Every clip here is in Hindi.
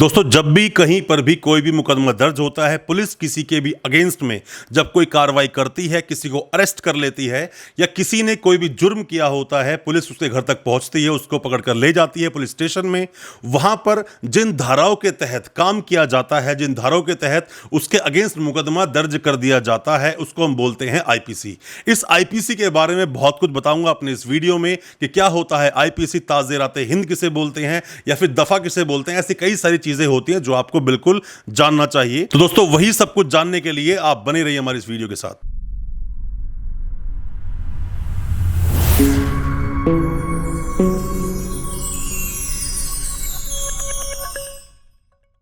दोस्तों, जब भी कहीं पर भी कोई भी मुकदमा दर्ज होता है, पुलिस किसी के भी अगेंस्ट में जब कोई कार्रवाई करती है, किसी को अरेस्ट कर लेती है या किसी ने कोई भी जुर्म किया होता है, पुलिस उसके घर तक पहुंचती है, उसको पकड़कर ले जाती है पुलिस स्टेशन में। वहां पर जिन धाराओं के तहत काम किया जाता है, जिन धाराओं के तहत उसके अगेंस्ट मुकदमा दर्ज कर दिया जाता है, उसको हम बोलते हैं आईपीसी। इस आईपीसी के बारे में बहुत कुछ बताऊंगा अपने इस वीडियो में कि क्या होता है आईपीसी, ताज़ेराते हिंद किसे बोलते हैं या फिर दफा किसे बोलते हैं। ऐसी कई सारी चीजें होती हैं जो आपको बिल्कुल जानना चाहिए। तो दोस्तों, वही सब कुछ जानने के लिए आप बने रहिए हमारी इस वीडियो के साथ।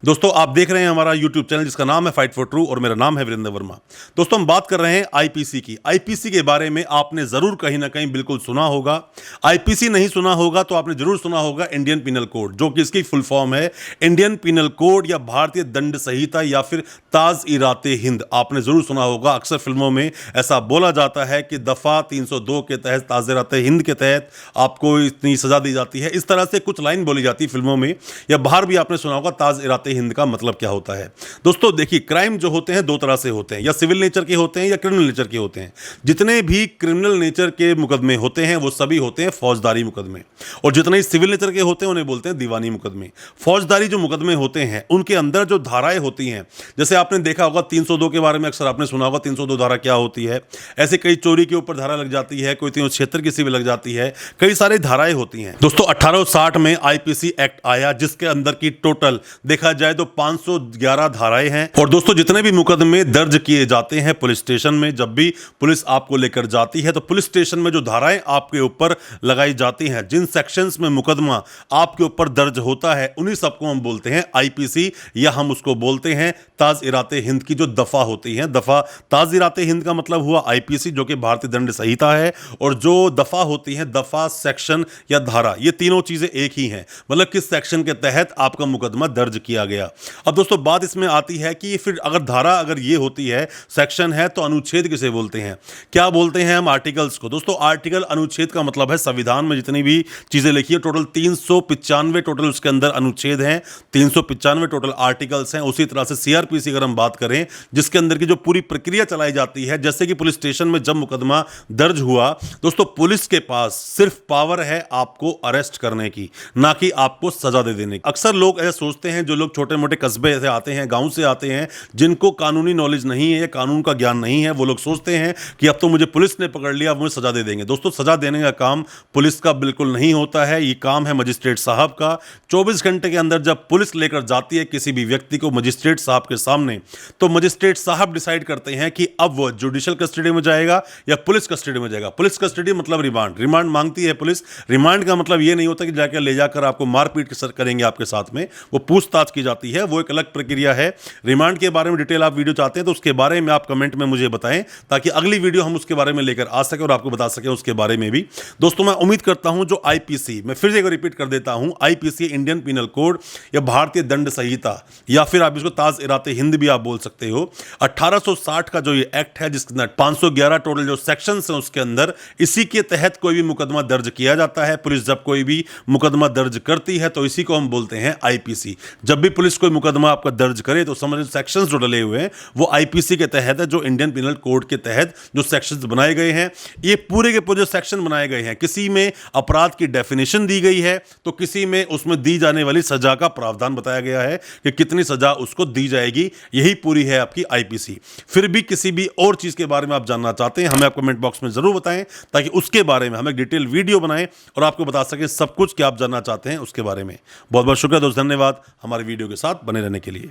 दोस्तों, आप देख रहे हैं हमारा YouTube चैनल जिसका नाम है फाइट फॉर ट्रू और मेरा नाम है वीरेंद्र वर्मा। दोस्तों, हम बात कर रहे हैं आईपीसी की। आईपीसी के बारे में आपने जरूर कहीं ना कहीं बिल्कुल सुना होगा। आईपीसी नहीं सुना होगा तो आपने जरूर सुना होगा इंडियन पिनल कोड, जो कि इसकी फुल फॉर्म है इंडियन पिनल कोड या भारतीय दंड संहिता या फिर ताज़-ए-राते हिंद। आपने जरूर सुना होगा, अक्सर फिल्मों में ऐसा बोला जाता है कि दफा 302 के तहत, ताज़ेराते हिंद के तहत आपको इतनी सजा दी जाती है। इस तरह से कुछ लाइन बोली जाती है फिल्मों में या बाहर भी आपने सुना होगा ताज़-ए-राते हिंद का मतलब क्या होता है। दोस्तों देखिए, क्राइम जो होते हैं दो तरह से होते हैं, या सिविल नेचर के होते हैं या क्रिमिनल नेचर के होते हैं। जितने भी क्रिमिनल नेचर के मुकदमे होते हैं वो सभी होते हैं फौजदारी मुकदमे, और जितने ही सिविल नेचर के होते हैं उन्हें बोलते हैं दीवानी मुकदमे। फौजदारी जो मुकदमे होते हैं उनके अंदर जो धाराएं होती हैं, जैसे आपने देखा होगा 302 के बारे में अक्सर आपने सुना होगा 302 धारा क्या होती है। ऐसे कई चोरी के ऊपर धारा लग जाती है, कोई 376 किसी भी लग जाती है, कई सारी धाराएं होती हैं। दोस्तों, 1860 में आईपीसी एक्ट आया जिसके अंदर की टोटल देखा जाए तो 511 धाराएं हैं। और दोस्तों, जितने भी मुकदमे दर्ज किए जाते हैं पुलिस स्टेशन में, जब भी पुलिस आपको लेकर जाती है तो पुलिस स्टेशन में जो धाराएं आपके ऊपर लगाई जाती हैं, जिन सेक्शंस में मुकदमा आपके ऊपर दर्ज होता है, उन्हीं सबको हम बोलते हैं आईपीसी, या हम उसको बोलते हैं ताज़-ए-राते हिंद की जो दफा होती है। दफा, ताज़-ए-राते हिंद का मतलब हुआ आईपीसी जो कि भारतीय दंड संहिता है, और जो दफा होती है, दफा, सेक्शन या धारा, ये तीनों चीजें एक ही हैं, मतलब किस सेक्शन के तहत आपका मुकदमा दर्ज किया गया। अब दोस्तों, बात इसमें आती है कि फिर अगर धारा अगर ये होती है, सेक्शन है, तो अनुच्छेद किसे बोलते हैं, क्या बोलते हैं हम आर्टिकल्स को। दोस्तों, आर्टिकल, अनुच्छेद का मतलब है संविधान में जितनी भी चीजें लिखी है, टोटल 395 टोटल उसके अंदर अनुच्छेद हैं, 395 टोटल आर्टिकल्स हैं। उसी तरह से सीआरपीसी अगर हम बात करें, जिसके अंदर की जो पूरी प्रक्रिया चलाई जाती है, जैसे कि पुलिस स्टेशन में जब मुकदमा दर्ज हुआ, दोस्तों पुलिस के पास सिर्फ पावर है आपको अरेस्ट करने की, ना कि आपको सजा दे देने की। अक्सर लोग ऐसा सोचते हैं, जो लोग छोटे मोटे कस्बे से आते हैं, गांव से आते हैं, जिनको कानूनी नॉलेज नहीं है या कानून का ज्ञान नहीं है, वो लोग सोचते हैं कि अब तो मुझे पुलिस ने पकड़ लिया, अब मुझे सजा दे देंगे। दोस्तों, सजा देने का काम पुलिस का बिल्कुल नहीं होता है, ये काम है मजिस्ट्रेट साहब का। 24 घंटे के अंदर जब पुलिस लेकर जाती है किसी भी व्यक्ति को मजिस्ट्रेट साहब के सामने, तो मजिस्ट्रेट साहब डिसाइड करते हैं कि अब वो जुडिशियल कस्टडी में जाएगा या पुलिस कस्टडी में जाएगा। पुलिस कस्टडी मतलब रिमांड, रिमांड मांगती है पुलिस। रिमांड का मतलब ये नहीं होता कि जाकर ले जाकर आपको मारपीट करेंगे आपके साथ में, वो पूछताछ की जाती है, वो एक अलग प्रक्रिया है। रिमांड के बारे में डिटेल आप वीडियो चाहते हैं तो उसके बारे में आप कमेंट में मुझे बताएं, ताकि अगली वीडियो हम उसके बारे में लेकर आ सके और आपको बता सके उसके बारे में भी। दोस्तों, मैं उम्मीद करता हूं जो आईपीसी, मैं फिर से एक रिपीट कर देता हूं, आईपीसी इंडियन पिनल कोड या भारतीय दंड संहिता, या फिर आप इसको ताज़-ए-राते हिंद भी आप बोल सकते हो। 1860 का जो ये एक्ट है, जिसके अंदर 511 टोटल जो सेक्शंस हैं उसके अंदर, इसी के तहत कोई भी मुकदमा दर्ज किया जाता है। पुलिस जब कोई भी मुकदमा दर्ज करती है तो इसी को हम बोलते हैं आईपीसी। जब भी पुलिस कोई मुकदमा आपका दर्ज करे तो समझ सेक्शंस जो डले हुए हैं वो आईपीसी के तहत है, जो इंडियन पिनल कोड के तहत जो सेक्शंस बनाए गए हैं। ये पूरे के पूरे सेक्शन बनाए गए हैं, किसी में अपराध की डेफिनेशन दी गई है तो किसी में उसमें दी जाने वाली सजा का प्रावधान बताया गया है कि कितनी सजा उसको दी जाएगी। यही पूरी है आपकी आईपीसी। फिर भी किसी भी और चीज के बारे में आप जानना चाहते हैं, हमें आप कमेंट बॉक्स में जरूर बताएं, ताकि उसके बारे में हम एक डिटेल वीडियो बनाएं और आपको बता सकें सब कुछ कि आप जानना चाहते हैं उसके बारे में। बहुत बहुत शुक्रिया दोस्त, धन्यवाद हमारे वीडियो के साथ बने रहने के लिए।